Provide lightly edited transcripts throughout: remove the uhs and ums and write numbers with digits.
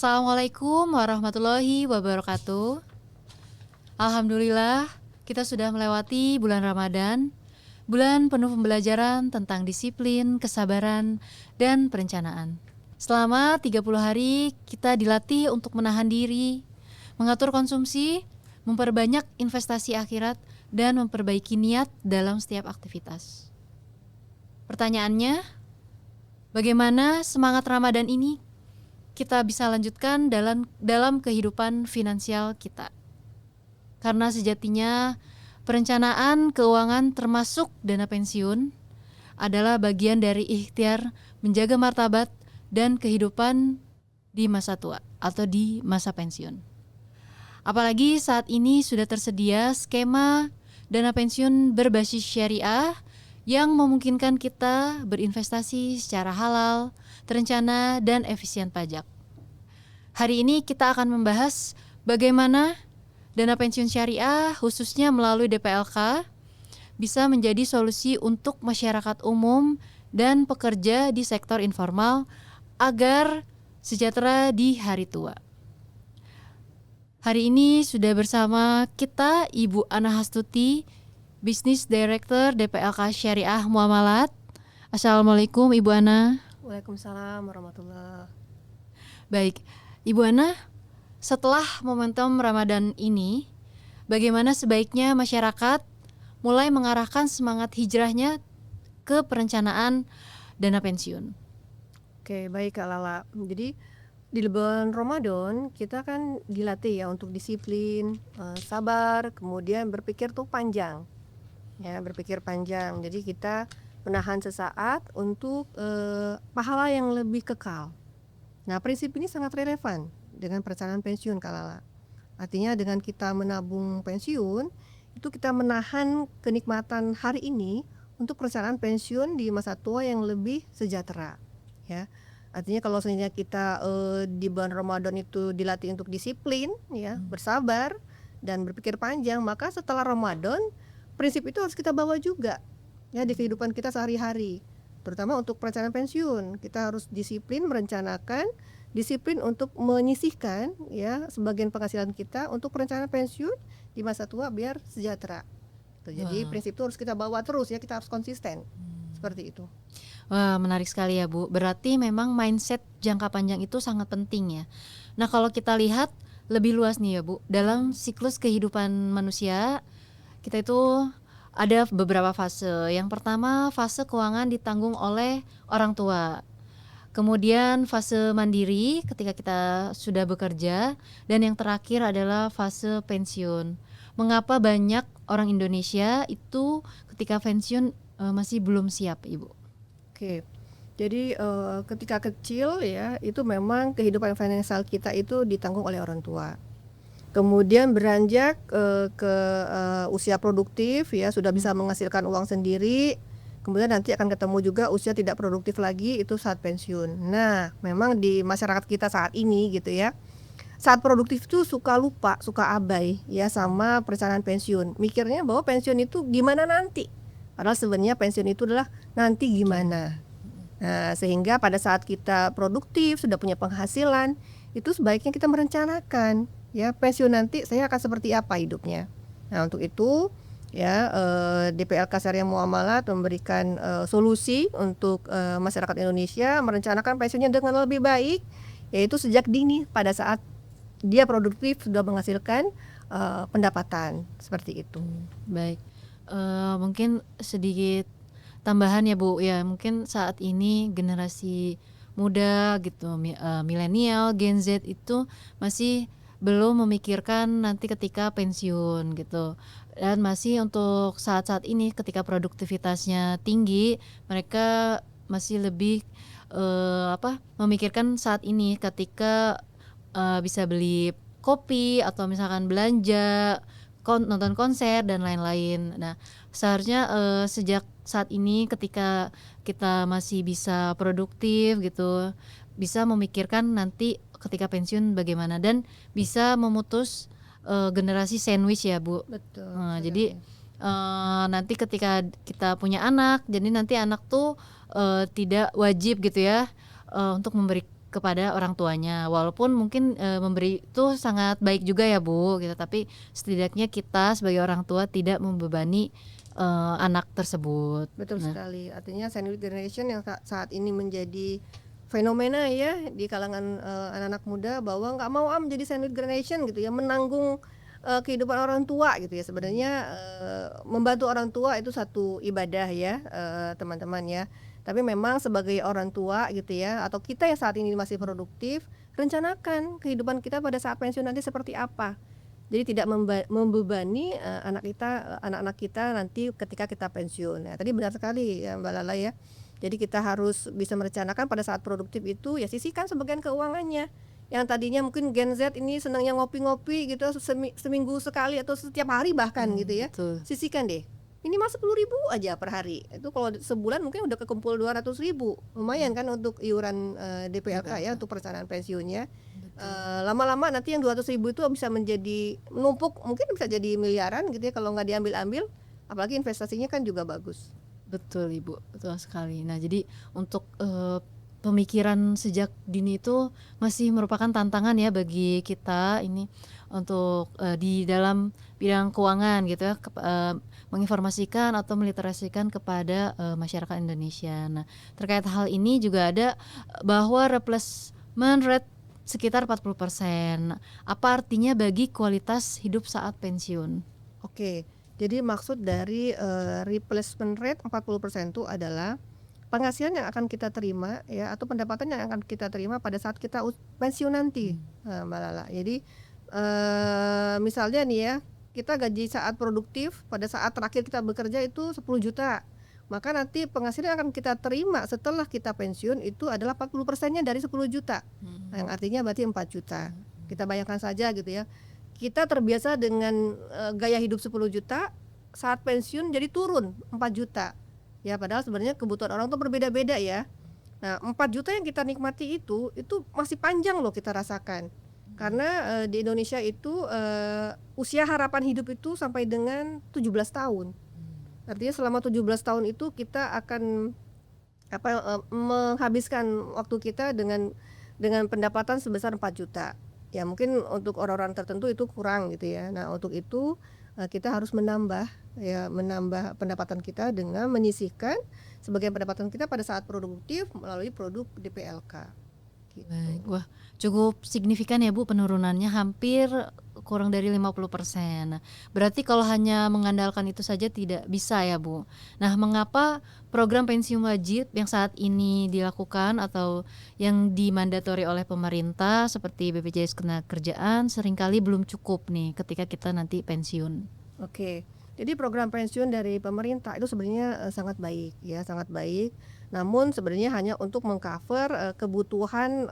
Assalamualaikum warahmatullahi wabarakatuh. Alhamdulillah, kita sudah melewati bulan Ramadan, bulan penuh pembelajaran tentang disiplin, kesabaran, dan perencanaan. Selama 30 hari, kita dilatih untuk menahan diri, mengatur konsumsi, memperbanyak investasi akhirat, dan memperbaiki niat dalam setiap aktivitas. Pertanyaannya, bagaimana semangat Ramadan ini kita bisa lanjutkan dalam kehidupan finansial kita? Karena sejatinya perencanaan keuangan termasuk dana pensiun adalah bagian dari ikhtiar menjaga martabat dan kehidupan di masa tua atau di masa pensiun. Apalagi saat ini sudah tersedia skema dana pensiun berbasis syariah yang memungkinkan kita berinvestasi secara halal, terencana, dan efisien pajak. Hari ini kita akan membahas bagaimana dana pensiun syariah khususnya melalui DPLK bisa menjadi solusi untuk masyarakat umum dan pekerja di sektor informal agar sejahtera di hari tua. Hari ini sudah bersama kita Ibu Ana Hastuti, Business Director DPLK Syariah Muamalat. Assalamualaikum Ibu Ana. Waalaikumsalam warahmatullahi. Baik, Ibu Ana, setelah momentum Ramadan ini, bagaimana sebaiknya masyarakat mulai mengarahkan semangat hijrahnya ke perencanaan dana pensiun? Oke, baik Kak Lala. Jadi di bulan Ramadan kita kan dilatih ya untuk disiplin, sabar, kemudian berpikir tuh panjang. Ya, berpikir panjang. Jadi kita menahan sesaat untuk pahala yang lebih kekal. Nah, prinsip ini sangat relevan dengan perencanaan pensiun Kak Lala. Artinya dengan kita menabung pensiun, itu kita menahan kenikmatan hari ini untuk perencanaan pensiun di masa tua yang lebih sejahtera. Ya, artinya kalau seandainya kita di bulan Ramadan itu dilatih untuk disiplin, ya, bersabar dan berpikir panjang, maka setelah Ramadan prinsip itu harus kita bawa juga ya di kehidupan kita sehari-hari, terutama untuk perencanaan pensiun. Kita harus disiplin merencanakan, disiplin untuk menyisihkan ya sebagian penghasilan kita untuk perencanaan pensiun di masa tua biar sejahtera. Jadi prinsip itu harus kita bawa terus ya, kita harus konsisten. Seperti itu. Wah, menarik sekali ya Bu. Berarti memang mindset jangka panjang itu sangat penting ya. Nah, kalau kita lihat lebih luas nih ya Bu, dalam siklus kehidupan manusia kita itu ada beberapa fase. Yang pertama, fase keuangan ditanggung oleh orang tua. Kemudian fase mandiri ketika kita sudah bekerja, dan yang terakhir adalah fase pensiun. Mengapa banyak orang Indonesia itu ketika pensiun masih belum siap, Ibu? Oke. Jadi ketika kecil ya, itu memang kehidupan finansial kita itu ditanggung oleh orang tua. Kemudian beranjak ke usia produktif ya, sudah bisa menghasilkan uang sendiri. Kemudian nanti akan ketemu juga usia tidak produktif lagi, itu saat pensiun. Nah, memang di masyarakat kita saat ini gitu ya, saat produktif itu suka lupa, suka abai ya sama perencanaan pensiun. Mikirnya bahwa pensiun itu gimana nanti, padahal sebenarnya pensiun itu adalah nanti gimana. Nah, sehingga pada saat kita produktif, sudah punya penghasilan, itu sebaiknya kita merencanakan ya pensiun nanti saya akan seperti apa hidupnya. Nah, untuk itu ya DPLK Syariah Muamalat memberikan solusi untuk masyarakat Indonesia merencanakan pensiunnya dengan lebih baik, yaitu sejak dini pada saat dia produktif sudah menghasilkan pendapatan seperti itu. Baik, mungkin sedikit tambahan ya Bu ya, mungkin saat ini generasi muda gitu, milenial, Gen Z itu masih belum memikirkan nanti ketika pensiun gitu, dan masih untuk saat-saat ini ketika produktivitasnya tinggi, mereka masih lebih memikirkan saat ini ketika bisa beli kopi atau misalkan belanja, nonton konser dan lain-lain. Nah, seharusnya sejak saat ini ketika kita masih bisa produktif gitu, bisa memikirkan nanti ketika pensiun bagaimana, dan bisa memutus generasi sandwich ya Bu. Betul. Jadi nanti ketika kita punya anak, jadi nanti anak tuh tidak wajib gitu ya untuk kepada orang tuanya. Walaupun mungkin, memberi itu sangat baik juga ya Bu gitu, tapi setidaknya kita sebagai orang tua tidak membebani, anak tersebut. Betul Nah, sekali. Artinya sandwich generation yang saat ini menjadi fenomena ya di kalangan anak-anak muda, bahwa nggak mau menjadi sandwich generation gitu ya, menanggung kehidupan orang tua gitu ya. Sebenarnya membantu orang tua itu satu ibadah ya, teman-teman ya. Tapi memang sebagai orang tua gitu ya, atau kita yang saat ini masih produktif, rencanakan kehidupan kita pada saat pensiun nanti seperti apa. Jadi tidak membebani anak-anak kita nanti ketika kita pensiun. Nah, tadi benar sekali ya Mbak Lala ya. Jadi kita harus bisa merencanakan pada saat produktif itu ya, sisihkan sebagian keuangannya. Yang tadinya mungkin Gen Z ini senangnya ngopi-ngopi gitu seminggu sekali atau setiap hari bahkan gitu ya. betul. Sisihkan deh. Minimal 10.000 aja per hari. Itu kalau sebulan mungkin udah kekumpul 200.000. Lumayan kan untuk iuran DPLK ya, untuk perencanaan pensiunnya. Lama-lama nanti yang 200.000 itu bisa menjadi menumpuk, mungkin bisa jadi miliaran gitu ya kalau nggak diambil-ambil. Apalagi investasinya kan juga bagus. Betul Ibu, betul sekali. Nah jadi untuk, pemikiran sejak dini itu masih merupakan tantangan ya bagi kita ini untuk, di dalam bidang keuangan gitu ya, menginformasikan atau meliterasikan kepada, masyarakat Indonesia. Nah terkait hal ini juga ada, bahwa replacement rate sekitar 40%. Apa artinya bagi kualitas hidup saat pensiun? Oke, jadi maksud dari replacement rate 40% itu adalah penghasilan yang akan kita terima ya, atau pendapatan yang akan kita terima pada saat kita pensiun nanti, Mbak Lala. Jadi misalnya nih ya, kita gaji saat produktif pada saat terakhir kita bekerja itu 10 juta. Maka nanti penghasilan yang akan kita terima setelah kita pensiun itu adalah 40%-nya dari 10 juta. Yang artinya berarti 4 juta. Kita bayangkan saja gitu ya. Kita terbiasa dengan gaya hidup 10 juta, saat pensiun jadi turun 4 juta. Ya padahal sebenarnya kebutuhan orang tuh berbeda-beda ya. Nah, 4 juta yang kita nikmati itu masih panjang loh kita rasakan. Karena di Indonesia itu usia harapan hidup itu sampai dengan 17 tahun. Artinya selama 17 tahun itu kita akan menghabiskan waktu kita dengan pendapatan sebesar 4 juta. Ya mungkin untuk orang-orang tertentu itu kurang gitu ya. Nah, untuk itu kita harus menambah pendapatan kita dengan menyisihkan sebagian pendapatan kita pada saat produktif melalui produk DPLK gitu. Baik, wah cukup signifikan ya Bu penurunannya, hampir kurang dari 50%. Nah, berarti kalau hanya mengandalkan itu saja tidak bisa ya Bu. Nah, mengapa program pensiun wajib yang saat ini dilakukan atau yang dimandatori oleh pemerintah seperti BPJS Ketenagakerjaan seringkali belum cukup nih ketika kita nanti pensiun? Oke, jadi program pensiun dari pemerintah itu sebenarnya sangat baik ya, sangat baik. Namun sebenarnya hanya untuk mengcover kebutuhan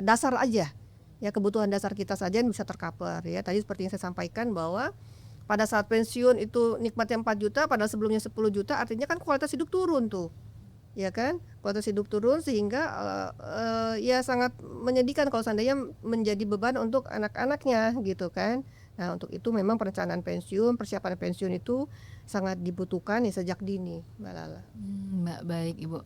dasar aja. Ya, kebutuhan dasar kita saja yang bisa tercover ya. Tadi seperti yang saya sampaikan bahwa pada saat pensiun itu nikmatnya 4 juta padahal sebelumnya 10 juta, artinya kan kualitas hidup turun tuh. Ya kan? Kualitas hidup turun sehingga ya sangat menyedihkan kalau seandainya menjadi beban untuk anak-anaknya gitu kan. Nah, untuk itu memang perencanaan pensiun, persiapan pensiun itu sangat dibutuhkan ya sejak dini, Mbak Lala. Mbak, baik Ibu.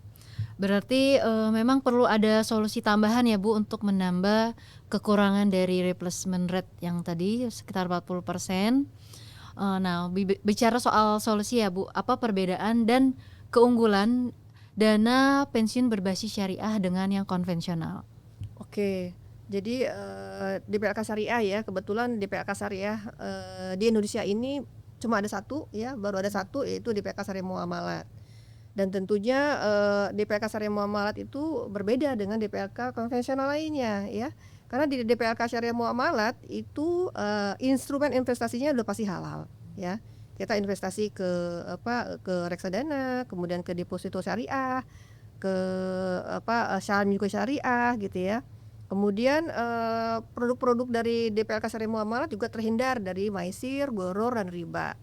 Berarti memang perlu ada solusi tambahan ya Bu untuk menambah kekurangan dari replacement rate yang tadi sekitar 40%. Nah, bicara soal solusi ya Bu, apa perbedaan dan keunggulan dana pensiun berbasis syariah dengan yang konvensional? Oke, jadi DPLK Syariah ya, kebetulan DPLK Syariah di Indonesia ini cuma ada satu ya, baru ada satu, yaitu DPLK Syariah Muamalat. Dan tentunya DPLK Syariah Muamalat itu berbeda dengan DPLK konvensional lainnya ya. Karena di DPLK Syariah Muamalat itu instrumen investasinya udah pasti halal ya. Kita investasi ke reksadana, kemudian ke deposito syariah, ke saham juga syariah gitu ya. Kemudian produk-produk dari DPLK Syariah Muamalat juga terhindar dari maisir, gharar dan riba.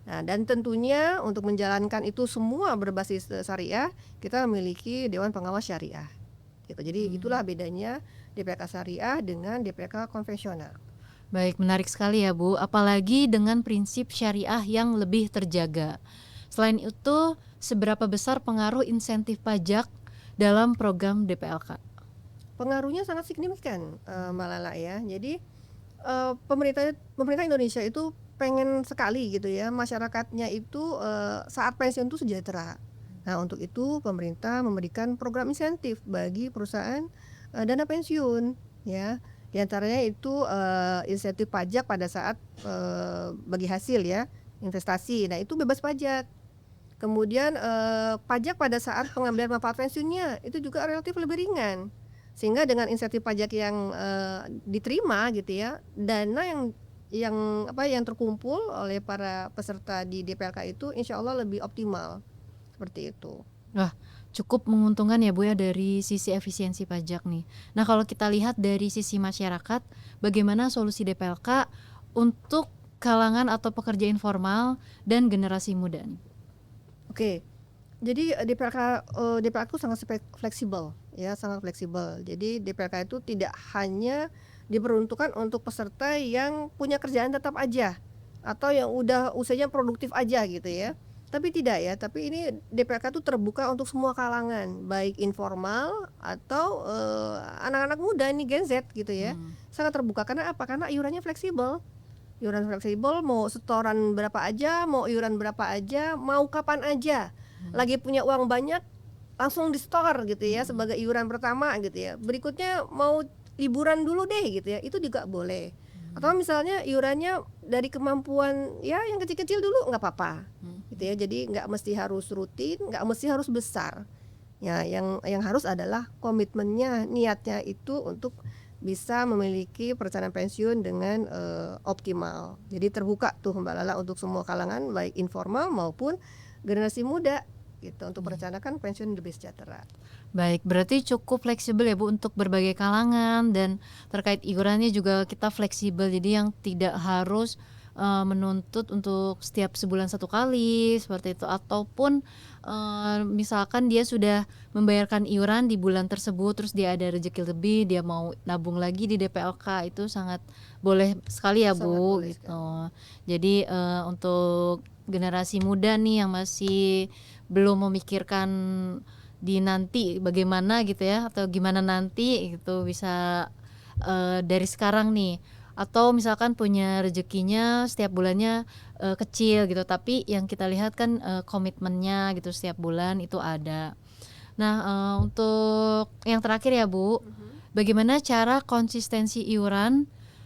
Nah, dan tentunya untuk menjalankan itu semua berbasis syariah, kita memiliki Dewan Pengawas Syariah. Gitu. Jadi itulah bedanya DPLK Syariah dengan DPLK konvensional. Baik, menarik sekali ya Bu, apalagi dengan prinsip syariah yang lebih terjaga. Selain itu, seberapa besar pengaruh insentif pajak dalam program DPLK? pengaruhnya sangat signifikan, Mbak Lala ya. Jadi, pemerintah pemerintah Indonesia itu pengen sekali gitu ya masyarakatnya itu, saat pensiun itu sejahtera. Nah, untuk itu pemerintah memberikan program insentif bagi perusahaan, dana pensiun ya. Di antaranya itu, insentif pajak pada saat, bagi hasil ya, investasi. Nah, itu bebas pajak. Kemudian, pajak pada saat pengambilan manfaat pensiunnya itu juga relatif lebih ringan. Sehingga dengan insentif pajak yang, diterima gitu ya, dana yang yang terkumpul oleh para peserta di DPLK itu insya Allah lebih optimal, seperti itu. Wah, cukup menguntungkan ya Bu ya dari sisi efisiensi pajak nih. Nah, kalau kita lihat dari sisi masyarakat, bagaimana solusi DPLK untuk kalangan atau pekerja informal dan generasi muda nih? Oke, jadi, DPLK itu sangat fleksibel ya, sangat fleksibel. Jadi DPLK itu tidak hanya diperuntukkan untuk peserta yang punya kerjaan tetap aja, atau yang udah usianya produktif aja gitu ya. Tapi tidak ya, tapi ini DPLK itu terbuka untuk semua kalangan, baik informal atau, anak-anak muda nih Gen Z gitu ya. Hmm. Sangat terbuka, karena apa? Karena iurannya fleksibel. Iuran fleksibel, mau setoran berapa aja, mau iuran berapa aja, mau kapan aja. Lagi punya uang banyak, langsung di-store gitu ya sebagai iuran pertama gitu ya. Berikutnya mau liburan dulu deh gitu ya, itu juga boleh. Atau misalnya iurannya dari kemampuan ya yang kecil-kecil dulu nggak apa-apa gitu ya. Jadi nggak mesti harus rutin, nggak mesti harus besar. Ya, yang harus adalah komitmennya, niatnya itu untuk bisa memiliki perencanaan pensiun dengan, optimal. Jadi terbuka tuh Mbak Lala untuk semua kalangan baik informal maupun generasi muda gitu, untuk merencanakan pensiun lebih sejahtera. Baik, berarti cukup fleksibel ya Bu untuk berbagai kalangan, dan terkait iurannya juga kita fleksibel, jadi yang tidak harus menuntut untuk setiap sebulan satu kali seperti itu, ataupun misalkan dia sudah membayarkan iuran di bulan tersebut terus dia ada rezeki lebih, dia mau nabung lagi di DPLK, itu sangat boleh sekali ya Sangat Bu boleh gitu. sekali. Jadi untuk generasi muda nih yang masih belum memikirkan di nanti bagaimana gitu ya, atau gimana nanti gitu, bisa dari sekarang nih, atau misalkan punya rezekinya setiap bulannya kecil gitu, tapi yang kita lihat kan komitmennya gitu setiap bulan itu ada. Nah, untuk yang terakhir ya Bu, bagaimana cara konsistensi iuran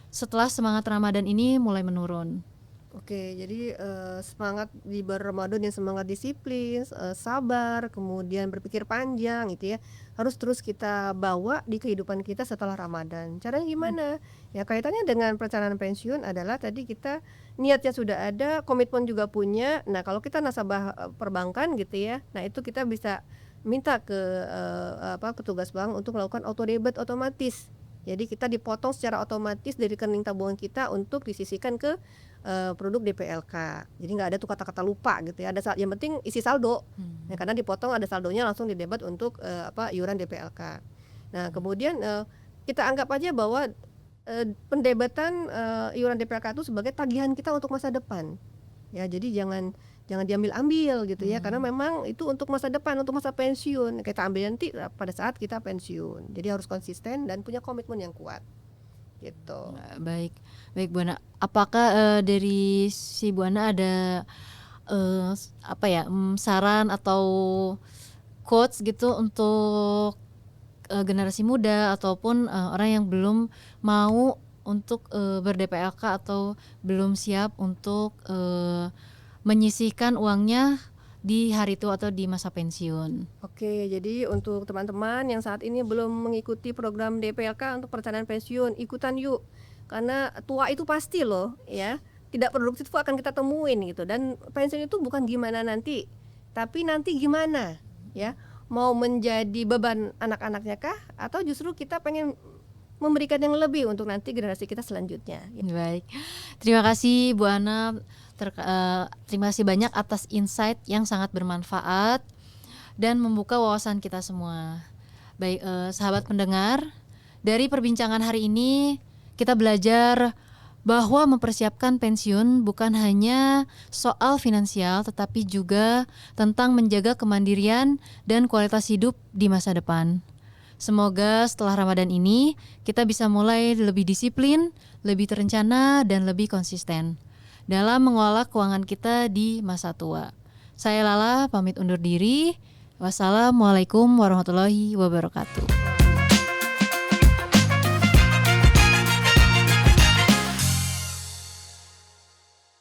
setelah semangat Ramadan ini mulai menurun? Oke, jadi, semangat di bulan Ramadan yang semangat disiplin, sabar, kemudian berpikir panjang gitu ya, harus terus kita bawa di kehidupan kita setelah Ramadan. Caranya gimana? Ya kaitannya dengan perencanaan pensiun adalah tadi kita niatnya sudah ada, komitmen juga punya. Nah, kalau kita nasabah, perbankan gitu ya, nah itu kita bisa minta ke, petugas bank untuk melakukan auto debit otomatis. Jadi kita dipotong secara otomatis dari rekening tabungan kita untuk disisihkan ke, produk DPLK. Jadi nggak ada tuh kata-kata lupa gitu ya, yang penting isi saldo. Ya karena dipotong ada saldonya langsung didebet untuk, iuran DPLK. Nah kemudian, kita anggap aja bahwa, pendebetan, iuran DPLK itu sebagai tagihan kita untuk masa depan. Ya jadi jangan diambil-ambil gitu ya, karena memang itu untuk masa depan, untuk masa pensiun. Kita ambil nanti pada saat kita pensiun. Jadi harus konsisten dan punya komitmen yang kuat, gitu. Baik, baik Bu Ana. Apakah dari si Bu Ana ada saran atau quotes gitu untuk generasi muda ataupun orang yang belum mau untuk ber-DPLK atau belum siap untuk menyisihkan uangnya di hari itu atau di masa pensiun? Oke, jadi untuk teman-teman yang saat ini belum mengikuti program DPLK untuk perencanaan pensiun, ikutan yuk. Karena tua itu pasti loh ya, tidak produktif itu akan kita temuin gitu. Dan pensiun itu bukan gimana nanti, tapi nanti gimana ya. Mau menjadi beban anak-anaknya kah, atau justru kita pengen memberikan yang lebih untuk nanti generasi kita selanjutnya. Baik, terima kasih Bu Ana, terima kasih banyak atas insight yang sangat bermanfaat dan membuka wawasan kita semua. Baik, sahabat pendengar, dari perbincangan hari ini kita belajar bahwa mempersiapkan pensiun bukan hanya soal finansial, tetapi juga tentang menjaga kemandirian dan kualitas hidup di masa depan. Semoga setelah Ramadan ini kita bisa mulai lebih disiplin, lebih terencana, dan lebih konsisten dalam mengelola keuangan kita di masa tua. Saya Lala pamit undur diri. Wassalamualaikum warahmatullahi wabarakatuh.